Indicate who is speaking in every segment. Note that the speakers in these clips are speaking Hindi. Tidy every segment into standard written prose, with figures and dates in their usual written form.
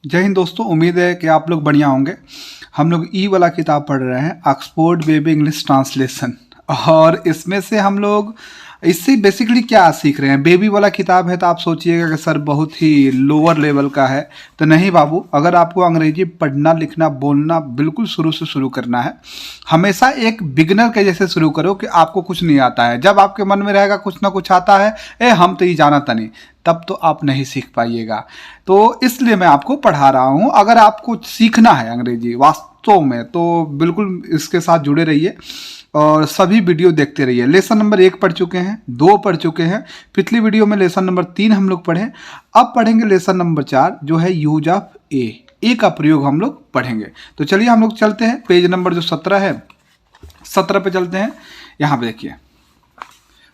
Speaker 1: जय हिंद दोस्तों, उम्मीद है कि आप लोग बढ़िया होंगे। हम लोग ई वाला किताब पढ़ रहे हैं, ऑक्सफोर्ड बेबी इंग्लिश ट्रांसलेशन। और इसमें से हम लोग इससे बेसिकली क्या सीख रहे हैं। बेबी वाला किताब है तो आप सोचिएगा कि सर बहुत ही लोअर लेवल का है, तो नहीं बाबू। अगर आपको अंग्रेजी पढ़ना लिखना बोलना बिल्कुल शुरू से शुरू करना है, हमेशा एक बिगिनर के जैसे शुरू करो कि आपको कुछ नहीं आता है। जब आपके मन में रहेगा कुछ ना कुछ आता है, हम तो ये जाना था नहीं, तब तो आप नहीं सीख पाइएगा। तो इसलिए मैं आपको पढ़ा रहा हूँ। अगर आपको सीखना है अंग्रेजी वास्तव में तो बिल्कुल इसके साथ जुड़े रहिए और सभी वीडियो देखते रहिए। लेसन नंबर 1 पढ़ चुके हैं, 2 पढ़ चुके हैं, पिछली वीडियो में लेसन नंबर 3 हम लोग पढ़े। अब पढ़ेंगे लेसन नंबर 4 जो है यूज ऑफ ए का प्रयोग हम लोग पढ़ेंगे। तो चलिए हम लोग चलते हैं। पेज नंबर जो 17 है, 17 पे चलते हैं। यहाँ पे देखिए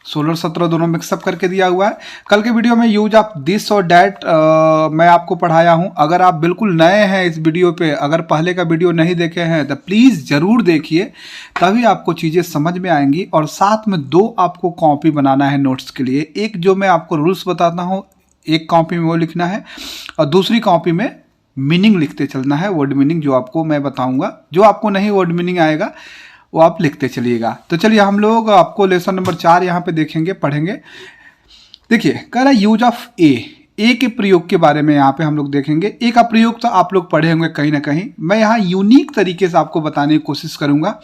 Speaker 1: 16 17 दोनों मिक्सअप करके दिया हुआ है। कल के वीडियो में यूज ऑफ दिस और डैट मैं आपको पढ़ाया हूं। अगर आप बिल्कुल नए हैं इस वीडियो पे, अगर पहले का वीडियो नहीं देखे हैं तो प्लीज़ ज़रूर देखिए, तभी आपको चीज़ें समझ में आएंगी। और साथ में 2 आपको कॉपी बनाना है नोट्स के लिए। एक जो मैं आपको रूल्स बताता हूँ, एक कॉपी में वो लिखना है और दूसरी कॉपी में मीनिंग लिखते चलना है, वर्ड मीनिंग जो आपको मैं बताऊँगा। जो आपको नहीं वर्ड मीनिंग आएगा वो आप लिखते चलिएगा। तो चलिए हम लोग आपको लेसन नंबर 4 यहाँ पे देखेंगे, पढ़ेंगे। देखिए कह रहा है यूज ऑफ ए के प्रयोग के बारे में यहाँ पे हम लोग देखेंगे। ए का प्रयोग तो आप लोग पढ़े होंगे कहीं ना कहीं। मैं यहाँ यूनिक तरीके से आपको बताने की कोशिश करूंगा।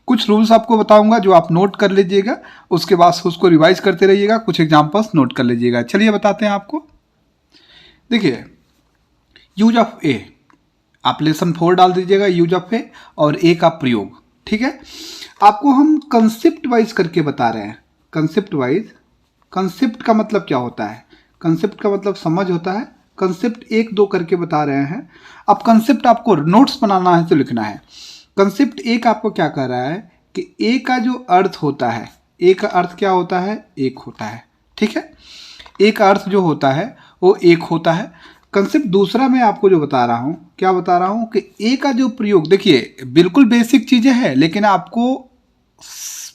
Speaker 1: कुछ रूल्स आपको बताऊंगा जो आप नोट कर लीजिएगा, उसके बाद उसको रिवाइज करते रहिएगा, कुछ एग्जाम्पल्स नोट कर लीजिएगा। चलिए बताते हैं आपको। देखिए यूज ऑफ ए, आप लेसन 4 डाल दीजिएगा, यूज ऑफ ए और ए का प्रयोग। ठीक है, आपको हम कंसेप्ट वाइज करके बता रहे हैं। कंसेप्ट वाइज, कंसेप्ट का मतलब क्या होता है? कंसेप्ट का मतलब समझ होता है। कंसेप्ट 1 2 करके बता रहे हैं। अब कंसेप्ट आपको नोट्स बनाना है तो लिखना है। कंसेप्ट 1 आपको क्या कह रहा है कि ए का जो अर्थ होता है, ए का अर्थ क्या होता है? एक होता है। ठीक है, ए का अर्थ जो होता है वो एक होता है। कंसेप्ट दूसरा मैं आपको जो बता रहा हूँ, क्या बता रहा हूँ कि ए का जो प्रयोग, देखिए बिल्कुल बेसिक चीज़ें हैं, लेकिन आपको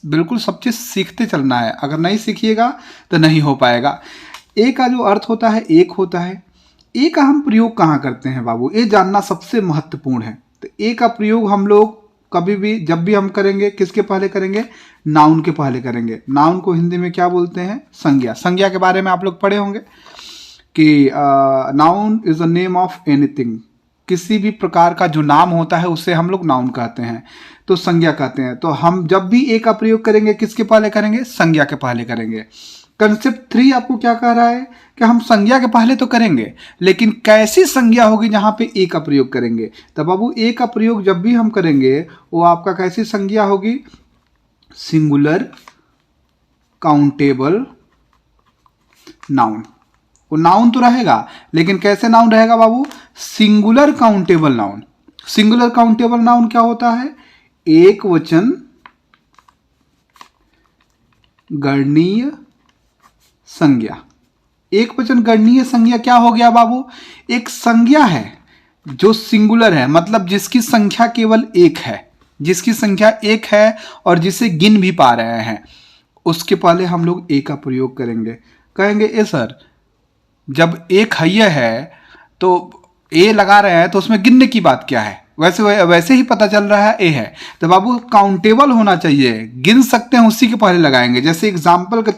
Speaker 1: बिल्कुल सब चीज़ सीखते चलना है। अगर नहीं सीखिएगा तो नहीं हो पाएगा। ए का जो अर्थ होता है एक होता है। ए का हम प्रयोग कहाँ करते हैं बाबू, ये जानना सबसे महत्वपूर्ण है। तो ए का प्रयोग हम लोग कभी भी जब भी हम करेंगे किसके पहले करेंगे? नाउन के पहले करेंगे। नाउन को हिंदी में क्या बोलते हैं? संज्ञा। संज्ञा के बारे में आप लोग पढ़े होंगे कि noun is a name of anything. किसी भी प्रकार का जो नाम होता है उसे हम लोग नाउन कहते हैं, तो संज्ञा कहते हैं। तो हम जब भी ए का प्रयोग करेंगे किसके पहले करेंगे? संज्ञा के पहले करेंगे। कंसेप्ट 3 आपको क्या कह रहा है कि हम संज्ञा के पहले तो करेंगे, लेकिन कैसी संज्ञा होगी जहां पे ए का प्रयोग करेंगे? तो बाबू ए का प्रयोग जब भी हम करेंगे वो आपका कैसी संज्ञा होगी? Singular countable noun. वो नाउन तो रहेगा, लेकिन कैसे नाउन रहेगा बाबू? Singular countable noun. Singular countable noun क्या होता है? एक वचन गणनीय संज्ञा। एक वचन गणनीय संज्ञा क्या हो गया बाबू? एक संज्ञा है जो सिंगुलर है, मतलब जिसकी संख्या केवल एक है, जिसकी संख्या एक है और जिसे गिन भी पा रहे हैं, उसके पहले हम लोग ए का प्रयोग करेंगे। कहेंगे ए सर जब एक हइये है तो ए लगा रहे हैं तो उसमें गिनने की बात क्या है? वैसे ही पता चल रहा है ए है। तो बाबू काउंटेबल होना चाहिए, गिन सकते हैं उसी के पहले लगाएंगे। जैसे एग्जाम्पल के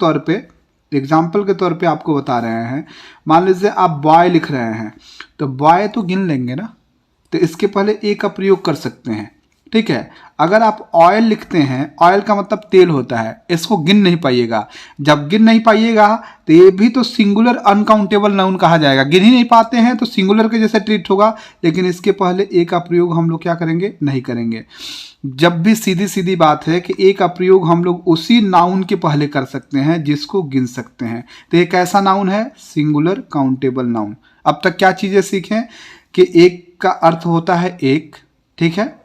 Speaker 1: तौर पे आपको बता रहे हैं, मान लीजिए आप बॉय लिख रहे हैं तो बॉय तो गिन लेंगे ना, तो इसके पहले ए का प्रयोग कर सकते हैं। ठीक है, अगर आप ऑयल लिखते हैं, ऑयल का मतलब तेल होता है, इसको गिन नहीं पाइएगा। जब गिन नहीं पाइएगा तो ये भी तो सिंगुलर अनकाउंटेबल नाउन कहा जाएगा। गिन ही नहीं पाते हैं तो सिंगुलर के जैसे ट्रीट होगा, लेकिन इसके पहले ए का प्रयोग हम लोग क्या करेंगे? नहीं करेंगे। जब भी सीधी सीधी बात है कि ए का प्रयोग हम लोग उसी नाउन के पहले कर सकते हैं जिसको गिन सकते हैं। तो एक ऐसा नाउन है सिंगुलर काउंटेबल नाउन। अब तक क्या चीज़ें सीखें कि एक का अर्थ होता है एक। ठीक है,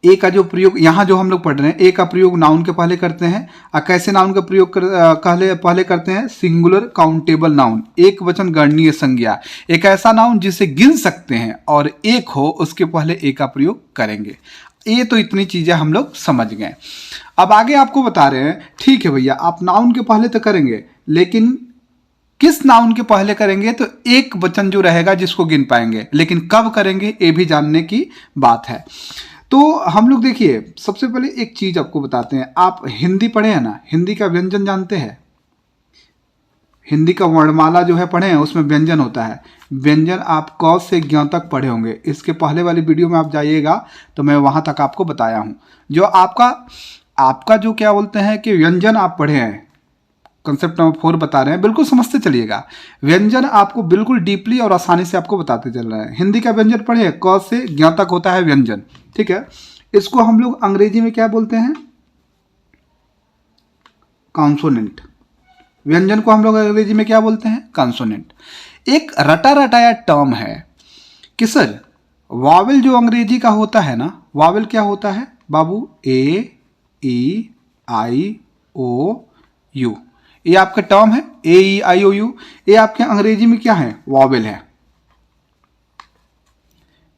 Speaker 1: ए का जो प्रयोग यहाँ जो हम लोग पढ़ रहे हैं, ए का प्रयोग नाउन के पहले करते हैं। और कैसे नाउन का प्रयोग पहले करते हैं? सिंगुलर काउंटेबल नाउन, एक वचन गणनीय संज्ञा। एक ऐसा नाउन जिसे गिन सकते हैं और एक हो, उसके पहले ए का प्रयोग करेंगे। ये तो इतनी चीजें हम लोग समझ गए। अब आगे आपको बता रहे हैं, ठीक है भैया आप नाउन के पहले तो करेंगे, लेकिन किस नाउन के पहले करेंगे तो एक वचन जो रहेगा जिसको गिन पाएंगे, लेकिन कब करेंगे ये भी जानने की बात है। तो हम लोग देखिए सबसे पहले एक चीज आपको बताते हैं। आप हिंदी पढ़े हैं ना, हिंदी का व्यंजन जानते हैं? हिंदी का वर्णमाला जो है पढ़े हैं, उसमें व्यंजन होता है। व्यंजन आप क से ज्ञ तक पढ़े होंगे। इसके पहले वाली वीडियो में आप जाइएगा तो मैं वहां तक आपको बताया हूं। जो आपका जो क्या बोलते हैं कि व्यंजन आप पढ़े हैं, कंसेप्ट नंबर 4 बता रहे हैं, बिल्कुल समझते चलिएगा। व्यंजन आपको बिल्कुल डीपली और आसानी से आपको बताते चल रहे हैं। हिंदी का व्यंजन पढ़े हैं, क से ज्ञ तक होता है व्यंजन, ठीक है। इसको हम लोग अंग्रेजी में क्या बोलते हैं? कॉन्सोनेंट। व्यंजन को हम लोग अंग्रेजी में क्या बोलते हैं? कॉन्सोनेंट। एक रटा रटाया टर्म है कि सर वावेल जो अंग्रेजी का होता है ना, वावेल क्या होता है बाबू? ए, ई, आई, ओ, यू। ये आपका टर्म है, ए, ई, आई, ओ, यू। ये आपके अंग्रेजी में क्या है? वावेल है,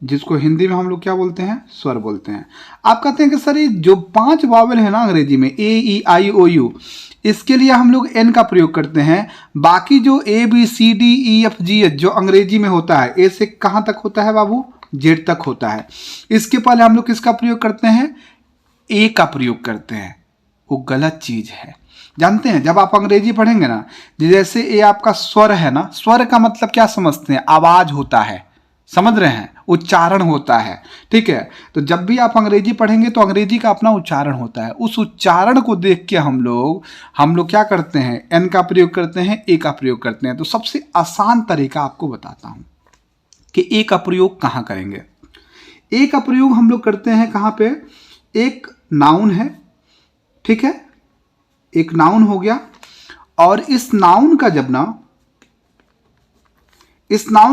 Speaker 1: जिसको हिंदी में हम लोग क्या बोलते हैं? स्वर बोलते हैं। आप कहते हैं कि सर ये जो 5 वावेल है ना अंग्रेजी में, ए, ई, आई, ओ, यू, इसके लिए हम लोग एन का प्रयोग करते हैं। बाकी जो ए, बी, सी, डी, ई, एफ, जी, एच जो अंग्रेजी में होता है, ए से कहां तक होता है बाबू? जेड तक होता है। इसके पहले हम लोग किसका प्रयोग करते हैं? ए का प्रयोग करते हैं। वो गलत चीज है, जानते हैं? जब आप अंग्रेजी पढ़ेंगे ना, जैसे ये आपका स्वर है ना, स्वर का मतलब क्या समझते हैं? आवाज होता है, समझ रहे हैं? उच्चारण होता है, ठीक है। तो जब भी आप अंग्रेजी पढ़ेंगे तो अंग्रेजी का अपना उच्चारण होता है। उस उच्चारण को देख के हम लोग क्या करते हैं? एन का प्रयोग करते हैं, ए का प्रयोग करते हैं। तो सबसे आसान तरीका आपको बताता हूं कि ए का प्रयोग कहां करेंगे। ए का प्रयोग हम लोग करते हैं कहां पे? एक नाउन है, ठीक है, एक नाउन हो गया, और इस नाउन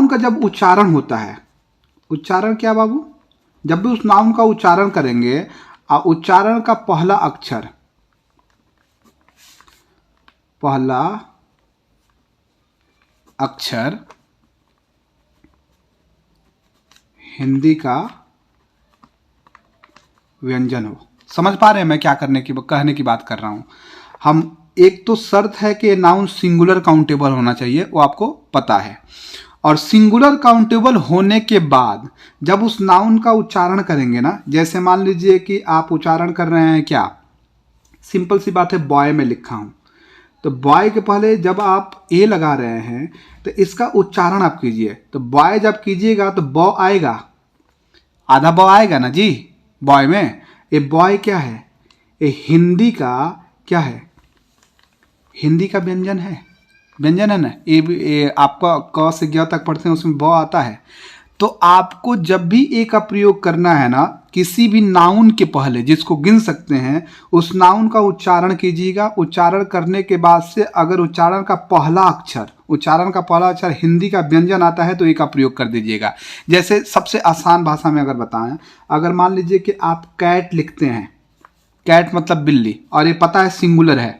Speaker 1: का जब उच्चारण होता है, उच्चारण क्या बाबू? जब भी उस नाउन का उच्चारण करेंगे, उच्चारण का पहला अक्षर हिंदी का व्यंजन हो। समझ पा रहे हैं मैं क्या कहने की बात कर रहा हूं? हम एक तो शर्त है कि नाउन सिंगुलर काउंटेबल होना चाहिए, वो आपको पता है। और सिंगुलर काउंटेबल होने के बाद जब उस नाउन का उच्चारण करेंगे ना, जैसे मान लीजिए कि आप उच्चारण कर रहे हैं क्या, सिंपल सी बात है, बॉय में लिखा हूं, तो बॉय के पहले जब आप ए लगा रहे हैं तो इसका उच्चारण आप कीजिए। तो बॉय जब कीजिएगा तो बॉ आएगा, आधा बॉ आएगा ना जी बॉय में। ये बॉय क्या है? ये हिंदी का क्या है? हिंदी का व्यंजन है, व्यंजन है ना। ये आपका क से ज्ञ तक पढ़ते हैं, उसमें ब आता है। तो आपको जब भी ए का प्रयोग करना है ना, किसी भी नाउन के पहले जिसको गिन सकते हैं, उस नाउन का उच्चारण कीजिएगा। उच्चारण करने के बाद से अगर उच्चारण का पहला अक्षर हिंदी का व्यंजन आता है तो ए का प्रयोग कर दीजिएगा। जैसे सबसे आसान भाषा में अगर बताएं, अगर मान लीजिए कि आप कैट लिखते हैं, कैट मतलब बिल्ली, और ये पता है सिंगुलर है,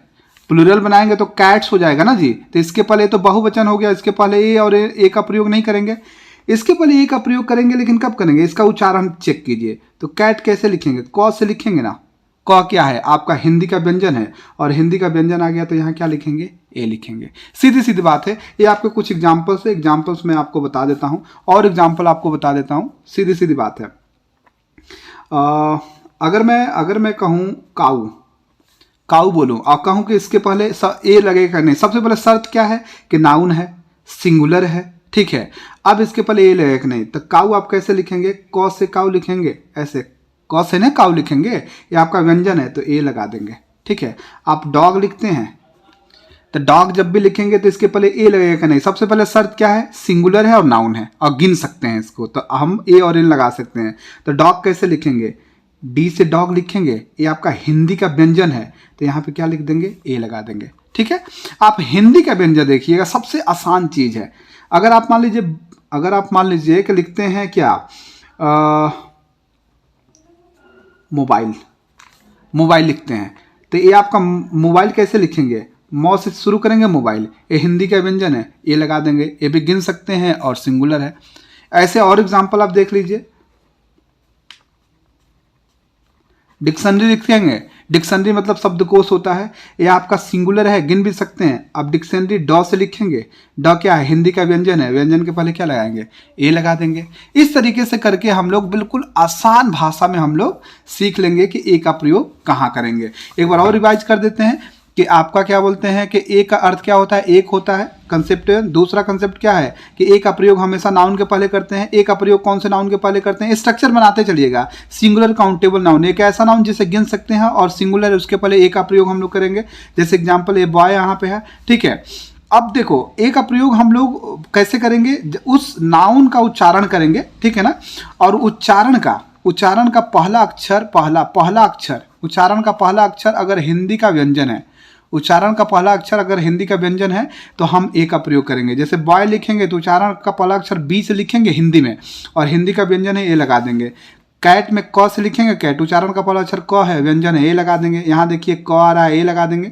Speaker 1: प्लूरल बनाएंगे तो कैट्स हो जाएगा ना जी। तो इसके पहले तो बहुवचन हो गया, इसके पहले ए और ए का प्रयोग नहीं करेंगे। इसके पहले ए का प्रयोग करेंगे, लेकिन कब करेंगे? इसका उच्चारण चेक कीजिए। तो कैट कैसे लिखेंगे? क से लिखेंगे ना। क क्या है? आपका हिंदी का व्यंजन है, और हिंदी का व्यंजन आ गया तो यहाँ क्या लिखेंगे? ए लिखेंगे। सीधी सीधी बात है। ये आपके कुछ एग्जाम्पल्स मैं आपको बता देता हूँ, और एग्जाम्पल आपको बता देता हूँ। सीधी सीधी बात है। अगर मैं कहूँ काऊ बोलूं और कहूं कि इसके पहले ए लगेगा नहीं, सबसे पहले शर्त क्या है कि नाउन है, सिंगुलर है, ठीक है। अब इसके पहले ए लगेगा नहीं, तो काऊ आप कैसे लिखेंगे? क से काऊ लिखेंगे, ऐसे क से ना काऊ लिखेंगे, ये आपका व्यंजन है तो ए लगा देंगे, ठीक है। आप डॉग लिखते हैं तो डॉग जब भी लिखेंगे तो इसके पहले ए लगेगा नहीं। सबसे पहले शर्त क्या है? सिंगुलर है और नाउन है और गिन सकते हैं इसको, तो हम ए और एन लगा सकते हैं। तो डॉग कैसे लिखेंगे? डी से डॉग लिखेंगे, ये आपका हिंदी का व्यंजन है, तो यहाँ पे क्या लिख देंगे? ए लगा देंगे, ठीक है। आप हिंदी का व्यंजन देखिएगा, सबसे आसान चीज है। अगर आप मान लीजिए कि लिखते हैं क्या, मोबाइल लिखते हैं, तो ये आपका मोबाइल कैसे लिखेंगे? मौ से शुरू करेंगे मोबाइल, ये हिंदी का व्यंजन है, ये लगा देंगे। ये भी गिन सकते हैं और सिंगुलर है। ऐसे और एग्जाम्पल आप देख लीजिए। डिक्शनरी लिखेंगे, डिक्शनरी मतलब शब्दकोश होता है, ये आपका सिंगुलर है, गिन भी सकते हैं। अब डिक्शनरी ड से लिखेंगे, ड क्या है, हिंदी का व्यंजन है, व्यंजन के पहले क्या लगाएंगे, ए लगा देंगे। इस तरीके से करके हम लोग बिल्कुल आसान भाषा में हम लोग सीख लेंगे कि ए का प्रयोग कहाँ करेंगे। एक बार और रिवाइज कर देते हैं कि आपका क्या बोलते हैं कि ए का अर्थ क्या होता है, एक होता है कंसेप्ट। दूसरा कंसेप्ट क्या है कि ए का प्रयोग हमेशा नाउन के पहले करते हैं। ए का प्रयोग कौन से नाउन के पहले करते हैं, स्ट्रक्चर बनाते चलिएगा। सिंगुलर काउंटेबल नाउन, एक ऐसा नाउन जिसे गिन सकते हैं और सिंगुलर उसके पहले ए का प्रयोग हम लोग करेंगे। जैसे एग्जाम्पल ए बॉय यहाँ पे है, ठीक है। अब देखो ए का प्रयोग हम लोग कैसे करेंगे, उस नाउन का उच्चारण करेंगे, ठीक है ना। और उच्चारण का पहला अक्षर उच्चारण का पहला अक्षर अगर हिंदी का व्यंजन है, उच्चारण का पहला अक्षर अगर हिंदी का व्यंजन है तो हम ए का प्रयोग करेंगे। जैसे बॉय लिखेंगे तो उच्चारण का पहला अक्षर बी से लिखेंगे हिंदी में, और हिंदी का व्यंजन है ए लगा देंगे। कैट में क से लिखेंगे, कैट उच्चारण का पहला अक्षर क है, व्यंजन है, ए लगा देंगे। यहाँ देखिए क आ रहा है, ए लगा देंगे।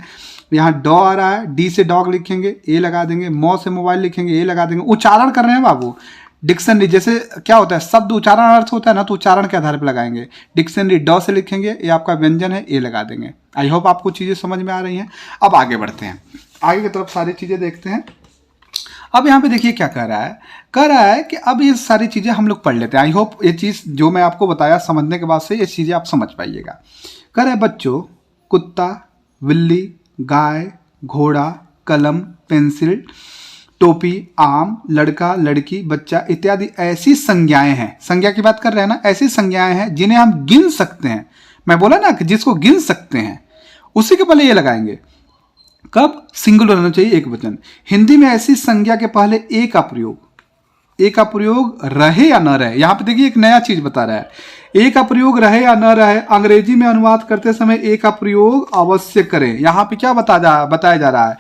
Speaker 1: यहाँ ड आ रहा है, डी से डॉग लिखेंगे, ए लगा देंगे। मो से मोबाइल लिखेंगे, ए लगा देंगे। उच्चारण कर रहे हैं बाबू। डिक्शनरी जैसे क्या होता है, शब्द उच्चारण अर्थ होता है ना, तो उच्चारण के आधार पर लगाएंगे। डिक्शनरी ड से लिखेंगे, ये आपका व्यंजन है, ए लगा देंगे। आई होप आपको चीज़ें समझ में आ रही हैं। अब आगे बढ़ते हैं, आगे की तरफ सारी चीज़ें देखते हैं। अब यहाँ पे देखिए क्या कह रहा है कि अब ये सारी चीज़ें हम लोग पढ़ लेते हैं। आई होप ये चीज़ जो मैं आपको बताया समझने के बाद से ये चीज़ें आप समझ पाइएगा। कह रहा है बच्चों, कुत्ता, बिल्ली, गाय, घोड़ा, कलम, पेंसिल, टोपी, आम, लड़का, लड़की, बच्चा इत्यादि ऐसी संज्ञाएं हैं, संज्ञा की बात कर रहे हैं ना, ऐसी संज्ञाएं हैं जिन्हें हम गिन सकते हैं। मैं बोला ना कि जिसको गिन सकते हैं उसी के पहले ये लगाएंगे। कब, सिंगुलर होना चाहिए, एक वचन। हिंदी में ऐसी संज्ञा के पहले ए का प्रयोग रहे या न रहे। यहां पे देखिए एक नया चीज बता रहा है, ए का प्रयोग रहे या न रहे। अंग्रेजी में अनुवाद करते समय ए का प्रयोग अवश्य करें। यहां पे क्या बताया जा रहा है,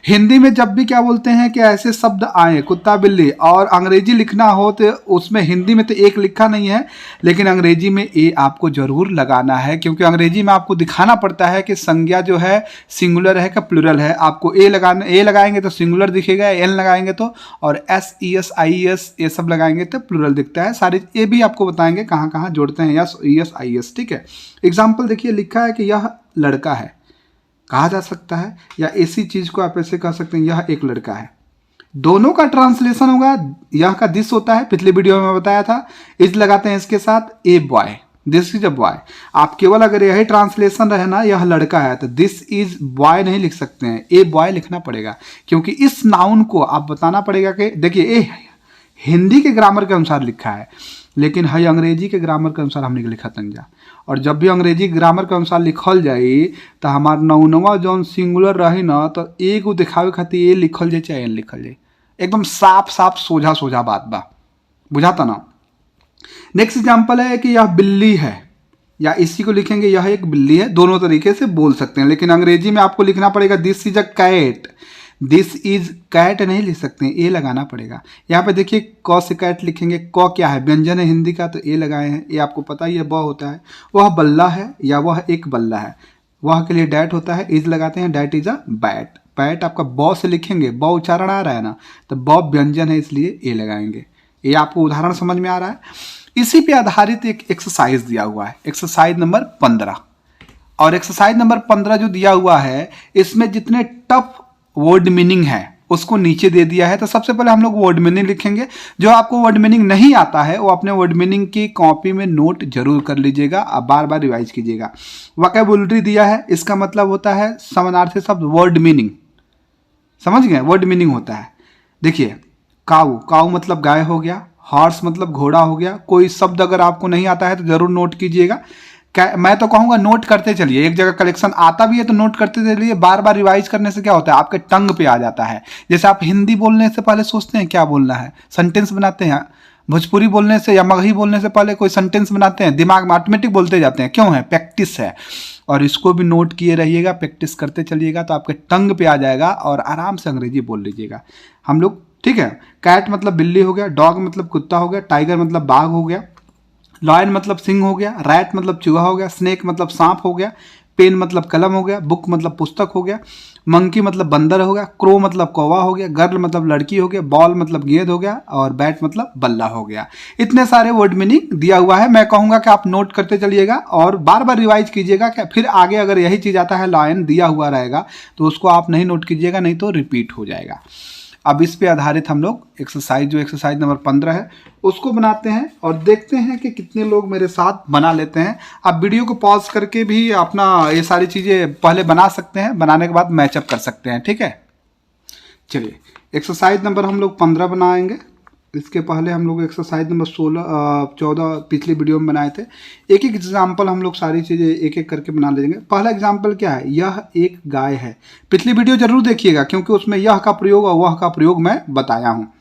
Speaker 1: हिंदी में जब भी क्या बोलते हैं कि ऐसे शब्द आए, कुत्ता, बिल्ली, और अंग्रेजी लिखना हो तो उसमें हिंदी में तो एक लिखा नहीं है, लेकिन अंग्रेजी में ए आपको जरूर लगाना है, क्योंकि अंग्रेजी में आपको दिखाना पड़ता है कि संज्ञा जो है सिंगुलर है कि प्लूरल है। आपको ए लगाएंगे तो सिंगुलर दिखेगा, एन लगाएंगे तो, और S, E S, I S ये सब लगाएंगे तो प्लूरल दिखता है। सारे ये भी आपको बताएंगे कहाँ कहाँ जोड़ते हैं, yes, E S, I S, ठीक है। एग्जाम्पल देखिए, लिखा है कि यह लड़का है, कहा जा सकता है, या इसी चीज को आप ऐसे कह सकते हैं, यह एक लड़का है। दोनों का ट्रांसलेशन होगा, यह का दिस होता है, पिछले वीडियो में बताया था, इज लगाते हैं इसके साथ, a boy, this is a boy. आप केवल अगर यही ट्रांसलेशन रहे ना, यह लड़का है, तो दिस इज बॉय नहीं लिख सकते हैं, ए बॉय लिखना पड़ेगा, क्योंकि इस नाउन को आप बताना पड़ेगा कि देखिए ए हिंदी के ग्रामर के अनुसार लिखा है, लेकिन है अंग्रेजी के ग्रामर के अनुसार हमने लिखा तंजा। और जब भी अंग्रेजी ग्रामर के अनुसार लिखल जाई तो हमार नौनवा जौन सिंगुलर रही ना, तो एगो दिखावे खातिर ए लिखल जाए चाहे एन लिखल जाए, एकदम साफ साफ सोझा बात बा, बुझाता ना। नेक्स्ट एग्जाम्पल है कि यह बिल्ली है, या इसी को लिखेंगे यह एक बिल्ली है। दोनों तरीके से बोल सकते हैं, लेकिन अंग्रेजी में आपको लिखना पड़ेगा this is a cat, this is cat नहीं लिख सकते हैं, ए लगाना पड़ेगा। यहाँ पे देखिए क से कैट लिखेंगे, क क्या है, व्यंजन है हिंदी का, तो ए लगाए हैं। ये आपको पता ही है, ब होता है, वह बल्ला है या वह एक बल्ला है, वह के लिए डैट होता है, इज लगाते हैं, that is a bat. Bat आपका ब से लिखेंगे, ब उच्चारण आ रहा है ना, तो ब व्यंजन है इसलिए ए लगाएंगे। ये आपको उदाहरण समझ में आ रहा है। इसी पे आधारित एक एक्सरसाइज दिया हुआ है, एक्सरसाइज नंबर 15। और एक्सरसाइज नंबर 15 जो दिया हुआ है, इसमें जितने टफ वर्ड मीनिंग है उसको नीचे दे दिया है। तो सबसे पहले हम लोग वर्ड मीनिंग लिखेंगे। जो आपको वर्ड मीनिंग नहीं आता है वो अपने वर्ड मीनिंग की कॉपी में नोट जरूर कर लीजिएगा, आप बार बार रिवाइज कीजिएगा। वोकैबुलरी दिया है, इसका मतलब होता है समानार्थी शब्द, वर्ड मीनिंग, समझ गए, वर्ड मीनिंग होता है। देखिए काऊ, काऊ मतलब गाय हो गया, हॉर्स मतलब घोड़ा हो गया। कोई शब्द अगर आपको नहीं आता है तो जरूर नोट कीजिएगा। मैं तो कहूंगा नोट करते चलिए, एक जगह कलेक्शन आता भी है तो नोट करते चलिए। बार बार रिवाइज करने से क्या होता है, आपके टंग पे आ जाता है। जैसे आप हिंदी बोलने से पहले सोचते हैं क्या बोलना है, सेंटेंस बनाते हैं। भोजपुरी बोलने से या मगही बोलने से पहले कोई सेंटेंस बनाते हैं, दिमाग में ऑटोमेटिक बोलते जाते हैं, क्यों है, प्रैक्टिस है। और इसको भी नोट किए रहिएगा, प्रैक्टिस करते चलिएगा तो आपके टंग पे आ जाएगा और आराम से अंग्रेजी बोल लीजिएगा हम लोग, ठीक है। कैट मतलब बिल्ली हो गया, डॉग मतलब कुत्ता हो गया, टाइगर मतलब बाघ हो गया, लॉयन मतलब सिंह हो गया, रैट मतलब चूहा हो गया, स्नेक मतलब सांप हो गया, पेन मतलब कलम हो गया, बुक मतलब पुस्तक हो गया, मंकी मतलब बंदर हो गया, क्रो मतलब कौवा हो गया, गर्ल मतलब लड़की हो गया, बॉल मतलब गेंद हो गया और बैट मतलब बल्ला हो गया। इतने सारे वर्ड मीनिंग दिया हुआ है। मैं कहूँगा कि आप नोट करते चलिएगा और बार बार रिवाइज कीजिएगा कि फिर आगे अगर यही चीज़ आता है लाइन दिया हुआ रहेगा तो उसको आप नहीं नोट कीजिएगा, नहीं तो रिपीट हो जाएगा। अब इस पे आधारित हम लोग एक्सरसाइज जो एक्सरसाइज नंबर 15 है उसको बनाते हैं और देखते हैं कि कितने लोग मेरे साथ बना लेते हैं। आप वीडियो को पॉज करके भी अपना ये सारी चीज़ें पहले बना सकते हैं, बनाने के बाद मैचअप कर सकते हैं, ठीक है। चलिए एक्सरसाइज नंबर हम लोग 15 बनाएंगे। इसके पहले हम लोग एक्सरसाइज नंबर 14 पिछली वीडियो में बनाए थे। एक एक एग्जाम्पल हम लोग सारी चीज़ें एक एक करके बना लेंगे। पहला एग्जाम्पल क्या है, यह एक गाय है। पिछली वीडियो जरूर देखिएगा क्योंकि उसमें यह का प्रयोग और वह का प्रयोग मैं बताया हूँ।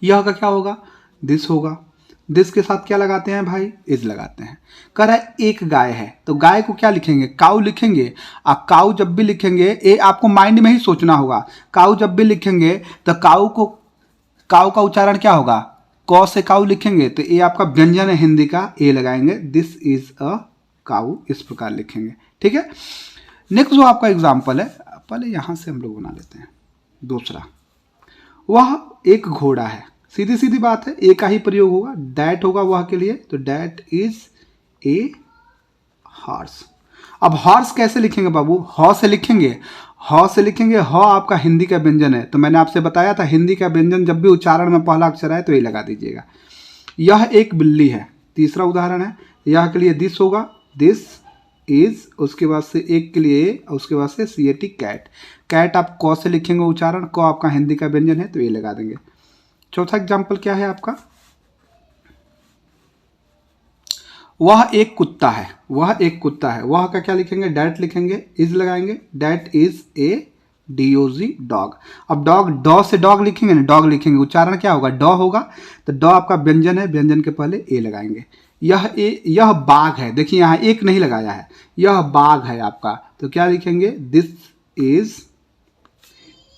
Speaker 1: यह का क्या होगा, दिस होगा। दिस के साथ क्या लगाते हैं भाई, इज लगाते हैं। कह रहा है एक गाय है तो गाय को क्या लिखेंगे, काऊ लिखेंगे। अब काऊ जब भी लिखेंगे ये आपको माइंड में ही सोचना होगा। काऊ जब भी लिखेंगे तो काऊ का उच्चारण क्या होगा, कौ से काऊ लिखेंगे तो ये आपका व्यंजन है हिंदी का, ए लगाएंगे। दिस इज अ काऊ, इस प्रकार लिखेंगे, ठीक है। नेक्स्ट जो आपका एग्जाम्पल है, पहले यहां से हम लोग बना लेते हैं। दूसरा, वह एक घोड़ा है। सीधी सीधी बात है, ए का ही प्रयोग होगा, डैट होगा वह के लिए, तो डैट इज ए हॉर्स। अब हॉर्स कैसे लिखेंगे बाबू, ह से लिखेंगे। ह से लिखेंगे, ह आपका हिंदी का व्यंजन है। तो मैंने आपसे बताया था हिंदी का व्यंजन जब भी उच्चारण में पहला अक्षर आए तो ये लगा दीजिएगा। यह एक बिल्ली है। तीसरा उदाहरण है, यह के लिए दिस होगा, दिस इज, उसके बाद से एक के लिए, उसके बाद से CAT कैट। कैट आप क से लिखेंगे उच्चारण, क आपका हिंदी का व्यंजन है तो ये लगा देंगे। चौथा एग्जाम्पल क्या है आपका, वह एक कुत्ता है। वह एक कुत्ता है, वह का क्या लिखेंगे, डैट लिखेंगे, इज लगाएंगे। That is a DOG dog. अब डॉग, डॉ से डॉग लिखेंगे ना, डॉग लिखेंगे, उच्चारण क्या होगा, डॉ होगा। तो डॉ आपका व्यंजन है, व्यंजन के पहले ए लगाएंगे। यह बाघ है। देखिए यहाँ एक नहीं लगाया है, यह बाघ है आपका, तो क्या लिखेंगे, this is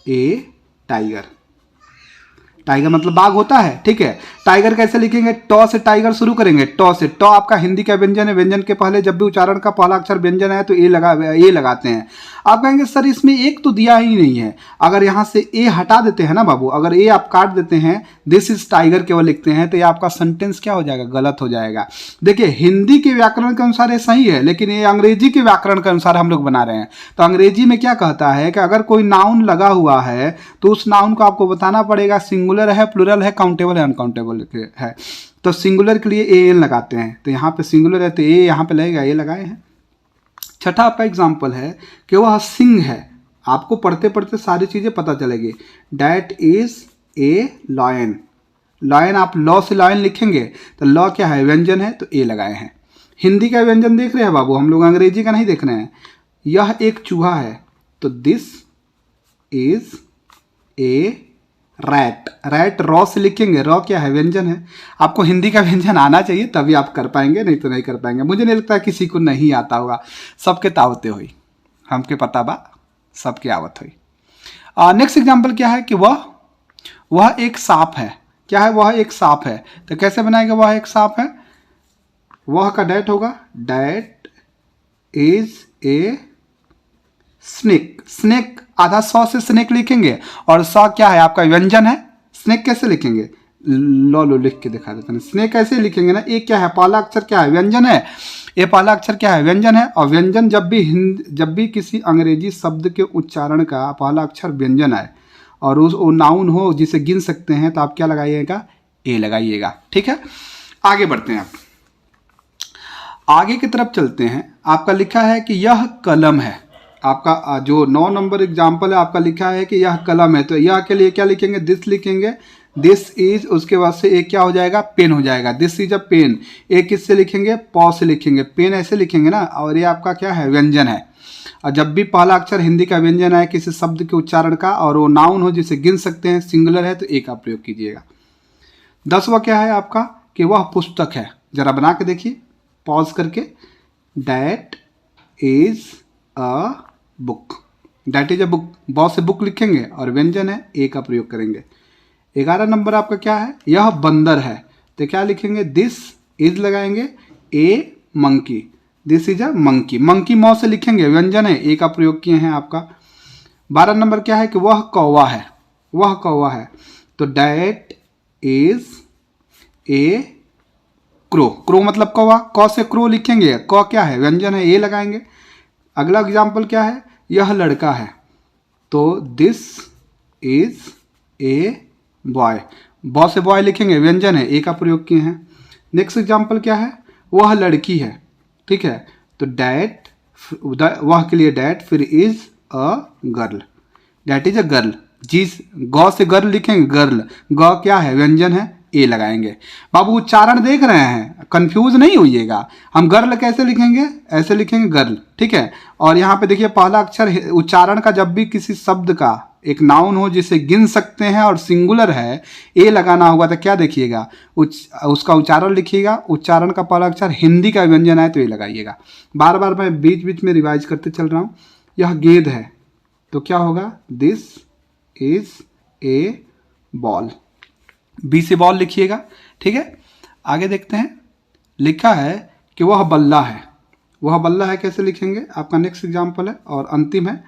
Speaker 1: A tiger. Tiger मतलब बाघ होता है, ठीक है। टाइगर कैसे लिखेंगे, टॉ से टाइगर शुरू करेंगे, टॉ से। टॉ आपका हिंदी का व्यंजन है, व्यंजन के पहले जब भी उच्चारण का पहला अक्षर व्यंजन है तो ए लगाते हैं। आप कहेंगे सर इसमें एक तो दिया ही नहीं है। अगर यहाँ से ए हटा देते हैं ना बाबू, अगर ए आप काट देते हैं, दिस इज टाइगर केवल लिखते हैं, तो ये आपका सेंटेंस क्या हो जाएगा, गलत हो जाएगा। देखिए हिंदी के व्याकरण के अनुसार ये सही है, लेकिन ये अंग्रेजी के व्याकरण के अनुसार हम लोग बना रहे हैं। तो अंग्रेजी में क्या कहता है कि अगर कोई नाउन लगा हुआ है तो उस नाउन को आपको बताना पड़ेगा सिंगुलर है, प्लूरल है, काउंटेबल है, अनकाउंटेबल है। तो सिंगुलर के लिए AN लगाते हैं, तो यहाँ पे सिंगुलर है तो ए यहाँ पे लगेगा, ए लगाए हैं। छठा आपका एग्जाम्पल है कि वह सिंह है। आपको पढ़ते पढ़ते सारी चीजें पता चलेगी। That is a lion. Lion आप लॉ से लॉयन लिखेंगे तो लॉ क्या है, व्यंजन है, तो ए लगाए हैं। हिंदी का व्यंजन देख रहे हैं बाबू, हम लोग अंग्रेजी का नहीं देख रहे हैं। यह एक चूहा है, तो this is A rat. Rat raw से लिखेंगे, रॉ क्या है, व्यंजन है। आपको हिंदी का व्यंजन आना चाहिए तभी आप कर पाएंगे, नहीं तो नहीं कर पाएंगे। मुझे नहीं लगता किसी को नहीं आता होगा, सबके तावते हुई, हमके पता बा सबके आवत हुई। नेक्स्ट एग्जाम्पल क्या है कि वह एक सांप है। क्या है, वह एक सांप है, तो कैसे बनाएगा, वह एक सांप है। वह का डैट होगा, that is a snake. Snake आधा सौ से स्नेक लिखेंगे, और सौ क्या है आपका व्यंजन है। स्नेक कैसे लिखेंगे, लो लिख के दिखा देते हैं। स्नेक कैसे लिखेंगे ना, एक क्या है, पहला अक्षर क्या है, व्यंजन है। ये पहला अक्षर क्या है, व्यंजन है। और व्यंजन जब भी किसी अंग्रेजी शब्द के उच्चारण का पहला अक्षर व्यंजन है और वो नाउन हो जिसे गिन सकते हैं, तो आप क्या लगाइएगा, ए लगाइएगा, ठीक है। आगे बढ़ते हैं, आप आगे की तरफ चलते हैं। आपका लिखा है कि यह कलम है। आपका जो 9 नंबर एग्जाम्पल है, आपका लिखा है कि यह कलम है, तो यह के लिए क्या लिखेंगे, दिस लिखेंगे। दिस इज, उसके बाद से एक क्या हो जाएगा, पेन हो जाएगा। This is a pen. एक किससे लिखेंगे, पॉ से लिखेंगे, पेन ऐसे लिखेंगे ना। और ये आपका क्या है, व्यंजन है। और जब भी पहला अक्षर हिंदी का व्यंजन है किसी शब्द के उच्चारण का और वो नाउन हो जिसे गिन सकते हैं, सिंगुलर है, तो एक आप प्रयोग कीजिएगा। 10वां क्या है आपका कि वह पुस्तक है। जरा बना के देखिए पॉज करके। That is a book. That is a book, बहुत से बुक लिखेंगे और व्यंजन है, ए का प्रयोग करेंगे। 11 नंबर आपका क्या है, यह बंदर है, तो क्या लिखेंगे, दिस इज लगाएंगे। A monkey. This is a monkey. Monkey मौ से लिखेंगे, व्यंजन है, ए का प्रयोग किए हैं आपका। 12 नंबर क्या है कि वह कौवा है, वह कौवा है, तो that is a crow. Crow मतलब कौवा, क से क्रो लिखेंगे, क क्या है, व्यंजन है, ए लगाएंगे। अगला एग्जाम्पल क्या है, यह लड़का है, तो this is a boy. Boy से बॉय लिखेंगे, व्यंजन है, ए का प्रयोग किए हैं। नेक्स्ट एग्जाम्पल क्या है, वह लड़की है, ठीक है, तो डैट, वह के लिए डैट, फिर is a girl, that is a girl. जिस गौ से गर्ल लिखेंगे, गर्ल, गौ क्या है, व्यंजन है, ए लगाएंगे। बाबू उच्चारण देख रहे हैं, कंफ्यूज नहीं होइएगा। हम गर्ल कैसे लिखेंगे, ऐसे लिखेंगे गर्ल, ठीक है। और यहाँ पे देखिए पहला अक्षर उच्चारण का, जब भी किसी शब्द का एक नाउन हो जिसे गिन सकते हैं और सिंगुलर है, ए लगाना होगा, तो क्या देखिएगा, उसका उच्चारण लिखिएगा। उच्चारण का पहला अक्षर हिंदी का व्यंजन है तो ए लगाइएगा। बार बार मैं बीच बीच में रिवाइज करते चल रहा हूँ। यह गेंद है, तो क्या होगा, this is a ball, B से बॉल लिखिएगा, ठीक है। आगे देखते हैं, लिखा है कि वह बल्ला है, वह बल्ला है कैसे लिखेंगे, आपका नेक्स्ट एग्जाम्पल है। और अंतिम है,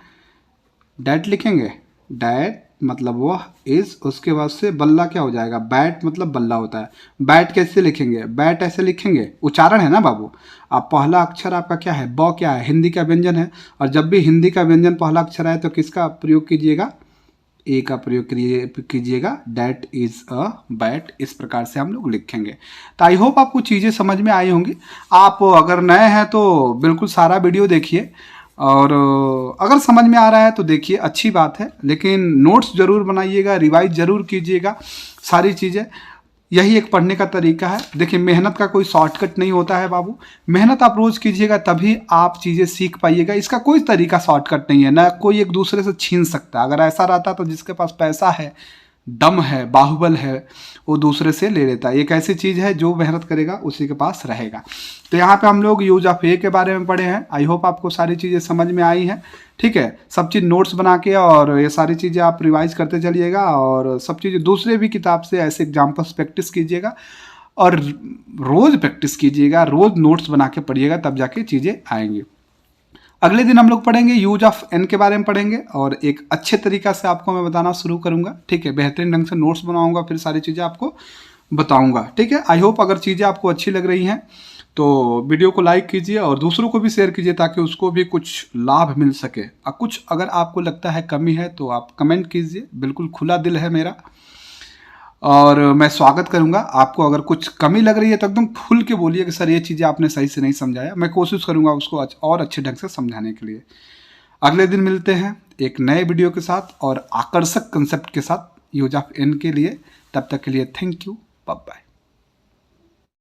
Speaker 1: डैट लिखेंगे, डैट मतलब वह, इज, उसके बाद से बल्ला क्या हो जाएगा, बैट मतलब बल्ला होता है। बैट कैसे लिखेंगे, बैट ऐसे लिखेंगे, उच्चारण है ना बाबू। अब पहला अक्षर आपका क्या है, ब क्या है, हिंदी का व्यंजन है, और जब भी हिंदी का व्यंजन पहला अक्षर आए तो किसका प्रयोग कीजिएगा, ए का प्रयोग कीजिएगा, डैट इज अ बैट। इस प्रकार से हम लोग लिखेंगे। तो आई होप आपको चीज़ें समझ में आई होंगी। आप अगर नए हैं तो बिल्कुल सारा वीडियो देखिए, और अगर समझ में आ रहा है तो देखिए, अच्छी बात है, लेकिन नोट्स जरूर बनाइएगा, रिवाइज जरूर कीजिएगा सारी चीज़ें। यही एक पढ़ने का तरीका है। देखिए मेहनत का कोई शॉर्टकट नहीं होता है बाबू, मेहनत आप रोज़ कीजिएगा तभी आप चीज़ें सीख पाइएगा। इसका कोई तरीका शॉर्टकट नहीं है, ना कोई एक दूसरे से छीन सकता। अगर ऐसा रहता तो जिसके पास पैसा है, दम है, बाहुबल है, वो दूसरे से ले लेता है। एक ऐसी चीज़ है जो मेहनत करेगा उसी के पास रहेगा। तो यहाँ पे हम लोग यूज ऑफ ए के बारे में पढ़े हैं। आई होप आपको सारी चीज़ें समझ में आई हैं, ठीक है। सब चीज़ नोट्स बना के और ये सारी चीज़ें आप रिवाइज करते चलिएगा, और सब चीज़ें दूसरे भी किताब से ऐसे एग्जाम्पल्स प्रैक्टिस कीजिएगा, और रोज़ प्रैक्टिस कीजिएगा, रोज़ नोट्स बना के पढ़िएगा, तब जाके चीज़ें आएंगी। अगले दिन हम लोग पढ़ेंगे यूज ऑफ एन के बारे में पढ़ेंगे, और एक अच्छे तरीका से आपको मैं बताना शुरू करूंगा, ठीक है। बेहतरीन ढंग से नोट्स बनाऊंगा, फिर सारी चीज़ें आपको बताऊंगा, ठीक है। आई होप अगर चीज़ें आपको अच्छी लग रही हैं तो वीडियो को लाइक कीजिए और दूसरों को भी शेयर कीजिए, ताकि उसको भी कुछ लाभ मिल सके। कुछ अगर आपको लगता है कमी है तो आप कमेंट कीजिए, बिल्कुल खुला दिल है मेरा, और मैं स्वागत करूंगा। आपको अगर कुछ कमी लग रही है तो एकदम खुल के बोलिए कि सर ये चीज़ें आपने सही से नहीं समझाया, मैं कोशिश करूंगा उसको और अच्छे ढंग से समझाने के लिए। अगले दिन मिलते हैं एक नए वीडियो के साथ और आकर्षक कंसेप्ट के साथ यूज ऑफ एन के लिए। तब तक के लिए थैंक यू, बाय बाय।